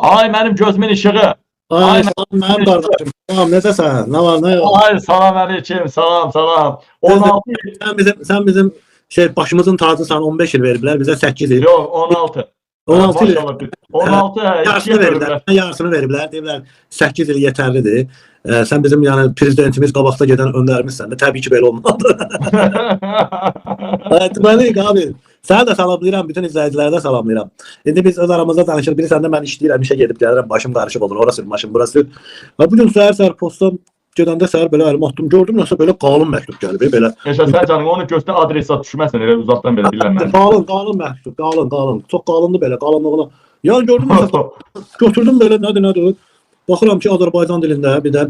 Ay mənim gözümün işığı. Ay salam mənim qardaşım. Salam, necəsən? Nə var, nə yox? Ay salam aleyküm, salam, salam. 16 Sen bizim başımızın tacısan, 15 il veriblər, bizə 8 il. Yok 16. 16 il. Maşallah. 16 Yarısını veriblər. Yarısını veriblər. Deyirlər 8 il yetərlidir. Sən bizim yəni prezidentimiz qabaqda gedən öndərimizsən də. Təbii ki belə olmalıdır. Deməli abi, səni də salamlayıram, bütün izləyiciləri də salamlayıram. İndi biz öz aramızda danışırıq. Bilirsən də mən işləyirəm, işə gedib gəlirəm, başım qarışıq olur. Orası maşın, burası. Və bu gün səhər postam gedəndə səhər belə əlimə atdım. Gördüm nəsə belə qalın məktub gəlib, belə. Yaşa sən canım, onu göstər adresa düşməsən elə uzaqdan belə bilirəm. Qalın məktub, qalın. Çox qalındı belə, qalınlığına. Yəni gördüm nəsə, götürdüm belə, nədir? Baxıram ki, Azərbaycan dilində, bir də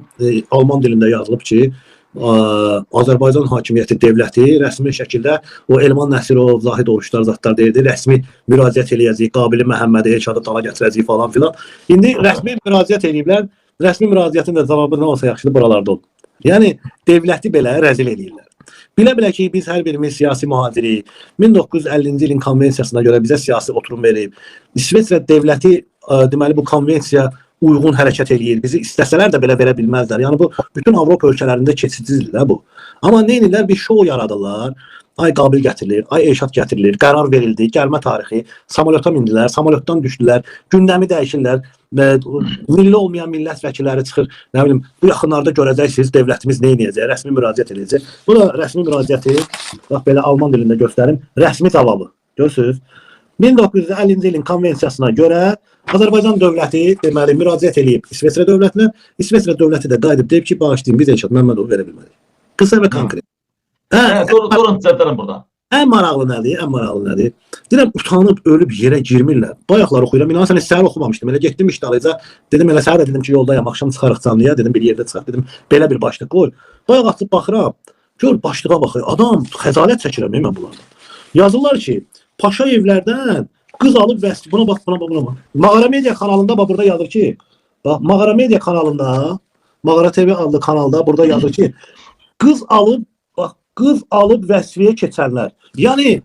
Alman dilində yazılıb ki, Azərbaycan hakimiyyəti dövləti rəsmi şəkildə o Elman Nəsirov, Zahid Oruçlar zatlar deyirdi, rəsmi müraciət eləyəcəyik, Qabili Məhəmmədi Elşadı dala gətirəcəyik falan filan. İndi rəsmi müraciət eləyiblər, rəsmi müraciətin də cavabı nə olsa yaxşıdır buralarda olur. Yəni, dövləti belə rəzil eləyirlər. Bilə-bilə ki, biz hər birimiz siyasi mühaciri, 1950-ci ilin konvensiyasına görə bizə siyasi oturum verib, İsveçrə dövləti, deməli, bu konvensiya uyğun hərəkət eləyir. Bizi istəsələr də belə verə bilməzlər. Yəni, bu, bütün Avropa ölkələrində keçicidir bu. Amma neynirlər? Bir şou yaradırlar. Ay Qabil gətirilir, ay Elşad gətirilir, qərar verildi, gəlmə tarixi, samolyota mindilər, samolyotdan düşdülər, gündəmi dəyişirlər, milli olmayan millət vəkilləri çıxır, nə bilim, bu yaxınlarda görəcəksiniz, dövlətimiz nə edəcək, rəsmi müraciət edəcək. Bu da rəsmi müraciəti, bax belə Alman dilində göstərim, rəsmi cavabı, görürsünüz. 1950-ci ilin konvensiyasına görə Azərbaycan dövləti, deməli, müraciət edib İsveçrə dövlətinə, İsveçrə dövləti də qayıdıb deyib ki, bağışlayın, biz Elşad Məmmədovu verə bilmədik. Qısa və konkret. Durun düzəltərəm burada. Ən maraqlı nədir? Deyirəm, utanıb, ölüb yerə girmirlər. Bayaqlar oxuyuram, inan səni səhər oxumamışdım. Elə getdim işdalıca, dedim, elə səhər dedim ki, yoldayam, axşam çıxarıq canlıya, dedim, bir yerdə çıxaq, dedim, belə bir başlıq qoy. Bayaq açıb baxıram, gör başlığa baxır, adam xəcalət çəkirəm, mən bunlardan. Yazırlar ki, Paşa evlərdən qız alıb vəsb, buna bax. Mağara Media kanalında, bax, burada yazır ki, bax, Mağara Media kanalında, Mağara TV adlı kanalda burada yazır ki, qız alıb vəsfiyə keçənlər. Yəni,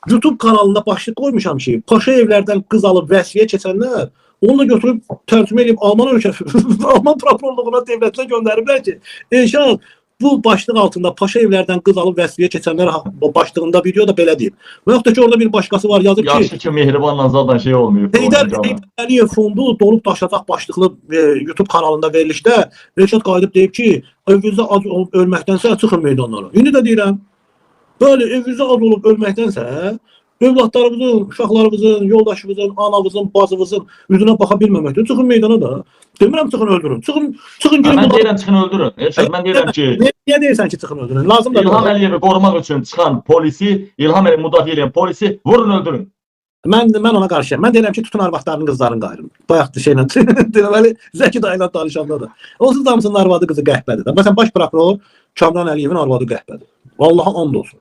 YouTube kanalında başlıq qoymuşam ki, Paşa evlərdən qız alıb vəsfiyə keçənlər, onu da götürüb tərcümə edib Alman ölkəsi, Alman prokurorluğuna dövlətinə göndəriblər ki, Elşad, bu başlıq altında Paşa evlərdən qız alıb vəsfiyə keçənlər başlığında video da belə deyib. Və yoxdur ki, orada bir başqası var, yazır ki, yaxşı ki, Mehribanla zaten şey olmuyor. Heydər Əliyev fondu dolub daşacaq başlıqlı YouTube kanalında verilişdə Elşad qayıdıb deyib ki, evinizdə az olub ölməkdənsə çıxın meydanlara. İndi də deyirəm, böyle evinizdə az olub ölməkdənsə, övladlarımızın, uşaqlarımızın, yoldaşımızın, anamızın, bacımızın üzünə baxa bilməməkdir. Çıxın meydana da. Demirəm çıxın öldürün. Çıxın girin. Mən deyirəm çıxın öldürün. Elşad, mən deyirəm ki, niyə deyirsən ki, çıxın öldürün? Lazım da İlham Əliyevi qorumaq üçün çıxan polisi, İlham Əliyevi müdafiə edən polisi vurun öldürün. Mən ona qarşıyam. Mən deyirəm ki, tutun arvadlarının qızlarını qayırın. Bayaqdır şeylə. Deməli, Zəki dayıyla danışanda da. Onsuz da hamısının arvadı qızı qəhbədir. Məsələn, baş prokuror Kamran Əliyevin arvadı qəhbədir. Vallahi and olsun.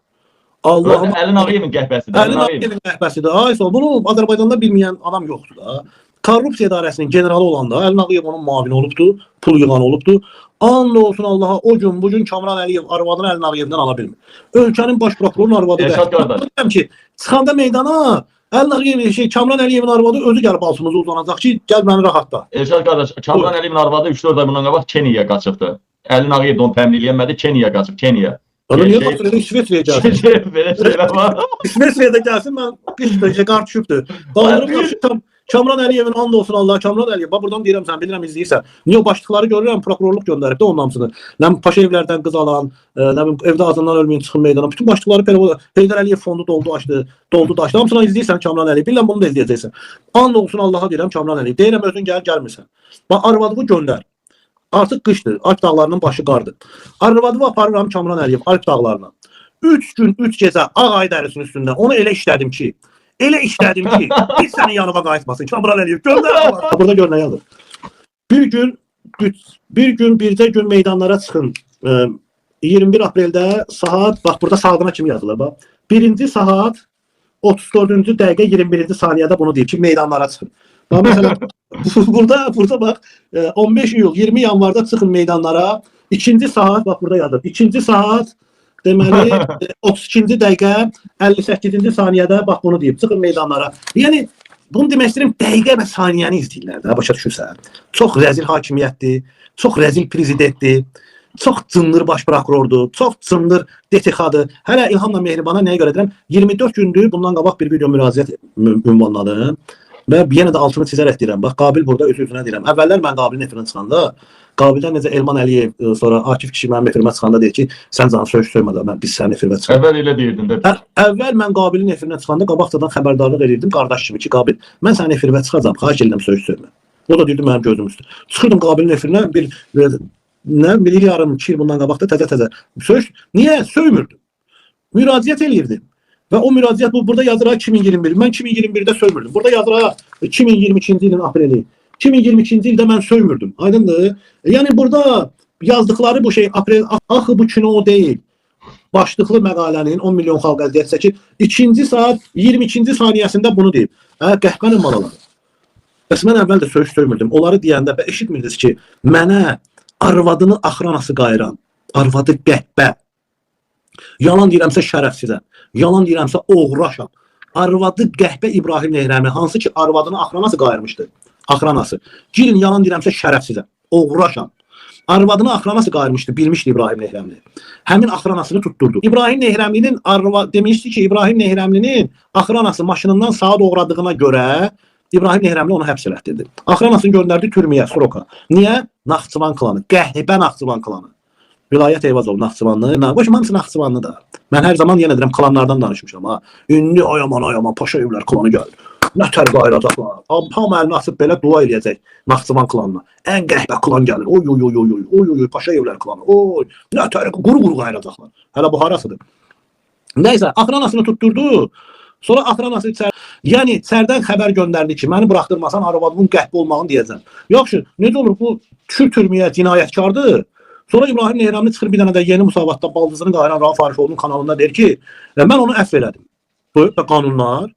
Allah'ım. Əlin Ağayevin qəhbəsidir. Əlin Ağayevin qəhbəsidir. Ay sağ ol. Bunu Azərbaycanda bilməyən adam yoxdur da. Korrupsiya idarəsinin generalı olanda Əlin Ağayev onun muavini olubdu, pul yığanı olubdu. And olsun Allaha, o gün bugün Kamran Əliyev arvadını Əlin Ağayevdən ala bilmir. Ölkənin baş prokurorunun arvadı qəhbədir. Deyirəm ki, çıxanda meydana Əlin Ağayev, Kamran Əliyevin arvadı özü gəlib altımıza uzanacaq ki, gəl məni rahatla. Elşad qardaş, Kamran Əliyevin arvadı 3-4 ay bundan qabaq Keniyaya qaçıbdı. Əlin Ağayev də onu təmin eləyənmədi, Keniyaya qaçıb, Keniya. Onu niyə baxırıq, İsveçrəyə gəlsin? Belə şeylər var. İsveçrəyə də gəlsin, mən qışdır, qar düşübdür. Dağlarım Kamran Əliyevin and olsun Allah, Kamran Əliyev, bax buradan deyirəm sən, bilirəm izləyirsən. Niyə o başlıqları görürəm, prokurorluq göndərib də onun hamısını. Nə Paşa evlərdən qız alan, nə evdə azından ölməyin çıxın meydana. Bütün başlıqları belə Heydər Əliyev fondu doldu daşdı. Hamısını izləyirsən Kamran Əliyev. Bilirəm bunu da izləyəcəksən. And olsun Allaha deyirəm Kamran Əliyev. Deyirəm özün gəlmirsən. Bax arvadığı göndər. Artıq qışdır, Alp dağlarının başı qardır. Arvadı aparıram Kamran Əliyev Alp dağlarına. 3 gün, 3 gecə ağ ay dərisinin üstündə onu elə işlədim ki, hiç sənin yanıma qayıtmasın. Kamran Əliyev göndər. Burada gör nə yazır. Bir gün, bircə gün meydanlara çıxın. 21 apreldə saat, bax burada saatına kimi yazılır, bax. 1-ci saat 34-cü dəqiqə 21-ci saniyədə bunu deyib ki, meydanlara çıxın. Bax, məsələn, burada bax, 15 iyul, 20 yanvarda çıxın meydanlara. 2-ci saat, bax burada yazır. 2-ci saat, deməli, 32-ci dəqiqə 58-ci saniyədə bax bunu deyib, çıxın meydanlara. Yəni, bunu demək istəyirəm, dəqiqə və saniyəni izləyirlər də, başa düşürsən. Çox rəzil hakimiyyətdir, çox rəzil prezidentdir, çox cındır baş prokurordur, çox cındır DTX-dır. Hələ İlhamla Mehribana nəyə görə deyirəm? 24 gündür bundan qabaq bir video müraciət ünvanladım. Və yenə də altını çizərək deyirəm. Bax, Qabil burada öz-özünə deyirəm. Əvvəllər mən Qabilin efirinə çıxanda, Qabildən necə Elman Əliyev, sonra Akif kişi mənim efirimə çıxanda deyir ki, sən canı söz söymədə, biz sənin efirinə çıxanda. Əvvəl elə deyirdin də. Əvvəl mən Qabilin efirinə çıxanda qabaqcadan xəbərdarlıq edirdim qardaş kimi ki, Qabil, mən sənin efirinə çıxacam, xahiş edirəm söz söymə. O da deyirdi mənim gözüm üstü. Çıxırdım Qabilin efirinə bir yarım, 2 il bundan qabaqda təzə söz. Niyə? Söymürdüm. Müraciət eləyirdim. Və o müraciət burada yazır 2021. Mən 2021-də söymürdüm. Burada yazır 2022-ci ilin apreli. 2022-ci ildə mən söymürdüm. Aydındır? Yəni burada yazdıkları bu şey aprel, axı bu kino o deyil. Başlıqlı məqalənin 10 milyon xalq əldə etsə ki, 2-ci saat 22-ci saniyəsində bunu deyib. Qəhbənin malaları. Bəs mən əvvəl də söz söymürdüm. Onları deyəndə eşitmirdiniz ki, mənə arvadını axranası qayıran, arvadı qəhbə, yalan deyirəmsə şərəfsizəm, yalan deyirəmsə oğraşam. Arvadı qəhbə İbrahim Nehrəmi, hansı ki arvadını axranası qayırmışdı. Axranası. Girin yalan deyirəmsə şərəfsizəm, oğraşam. Arvadını axranası qayırmışdı, bilmişdi İbrahim Nehrəmli. Həmin axranasını tutturdu. İbrahim Nehrəmlinin demişdi ki, İbrahim Nehrəmlinin axranası maşınından sağa doğradığına görə İbrahim Nehrəmli onu həbs elətdirdi. Axranasını göndərdi türməyə, Soroka. Niyə? Naxçıvan klanı, qəhbə Naxçıvan klanı. Vilayət Eyvazov Naxçıvanlı, başım hamısı Naxçıvanlı da. Mən hər zaman yenə deyirəm klanlardan danışmışam ha. Ünlü ayaman Paşa evlər klanı gəlir. Nətər qayracaqlar. Hamı əlini açıb belə dua eləyəcək Naxçıvan klanına. Ən qəhbə klan gəlir. Oy Paşa evlər klanı. Oy, nətər quru qayracaqlar. Hələ bu harasıdır? Nəysə, axranasını tutturdu. Sonra axranası yəni sərdən xəbər göndərdi ki, məni buraxdırmasan arvadımın qəhbə olmağını deyəcəm. Yaxşı, necə olur bu türməyə cinayətkardır? Sonra İbrahim Nehrəmli çıxır bir dənə də yeni müsavatda baldızını qayıran Rauf Arifovun kanalında deyir ki, mən onu əfv elədim. Bu qanunlar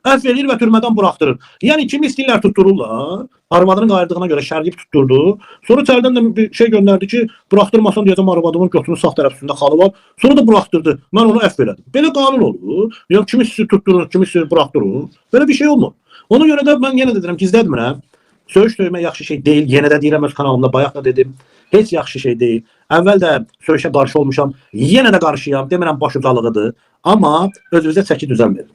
əfv edir və türmədən buraxdırır. Yəni kimi istəyirlər tuttururlar. Arvadını qayırdığına görə şərliyib tutturdu. Sonra içəridən də bir şey göndərdi ki, buraxdırmasan deyəcəm arvadımın götünün sağ tərəfində xalı var. Sonra da buraxdırdı. Mən onu əfv elədim. Belə qanun olur. Yəni kimi sizi tutturur, kimi sizi buraxdırır. Belə bir şey olmur. Ona görə də mən yenə də deyirəm, gizlətmirəm. Söyüş döymək yaxşı şey deyil. Yenə də deyirəm öz kanalımda, bayaq da dedim. Heç yaxşı şey deyil. Əvvəl də söyüşə qarşı olmuşam. Yenə də qarşıyam. Demirəm baş ucalığıdır. Amma özünüzə çəki düzən verin.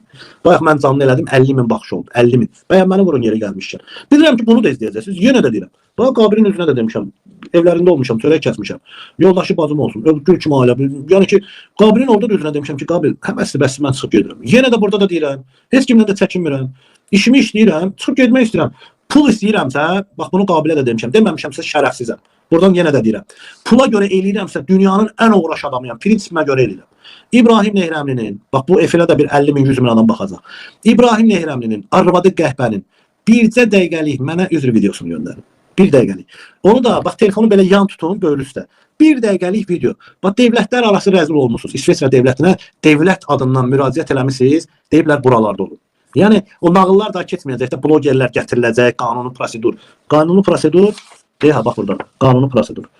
Bayaq mən canlı elədim, 50 min baxış oldu. 50 min. Bəyən məni vurun yeri gəlmişkən. Bilirəm ki, bunu da izləyəcəksiniz. Yenə də deyirəm. Bayaq Qabilin özünə də demişəm. Evlərində olmuşam, çörək kəsmişəm. Yoldaşı bacım olsun. Gül kimi ailə. Yəni ki, Qabilin orada da özünə demişəm ki, Qabil, həbəsli mən çıxıb gedirəm. Yenə də burada da deyirəm. Heç kimdən də çəkinmirəm. İşimi işləyirəm, çıxıb getmək istəyirəm. Pul istəyirəmsə, bax bunu Qabilə də demişəm. Deməmişəmsə şərəfsizəm. Buradan yenə də deyirəm. Pula görə eləyirəmsə dünyanın ən uğraş adamıyam. Prinsipimə görə eləyirəm. İbrahim Nehrəmlinin, bax bu efilə də bir 50 min, 100 min adam baxacaq. İbrahim Nehrəmlinin, arvadı qəhbənin bircə dəqiqəlik mənə üzr videosunu göndərin. Bir dəqiqəlik. Onu da, bax telefonu belə yan tutun, böyrü üstə. Bir dəqiqəlik video. Bax devlətlər arası rəzil olmuşsunuz. İsveçrə devlətinə devlət adından müraciət eləmişsiniz. Deyiblər buralarda olun. Yəni o nağıllar da keçməyəcək də blogerlər gətiriləcək, qanuni prosedur. Qanuni prosedur, bax burada, qanuni prosedur.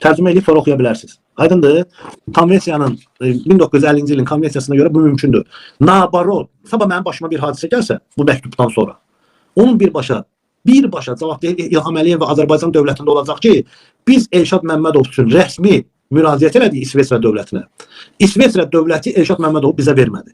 Tərcümə edib sonra oxuya bilərsiniz. Aydındır? Konvensiyanın 1950-ci ilin konvensiyasına görə bu mümkündür. Nabarot, sabah mənim başıma bir hadisə gəlsə bu məktubdan sonra, onun birbaşa cavabdeh İlham Əliyev və Azərbaycan dövlətində olacaq ki, biz Elşad Məmmədov üçün rəsmi müraciət elədik İsveçrə dövlətinə. İsveçrə dövləti Elşad Məmmədovu bizə vermədi.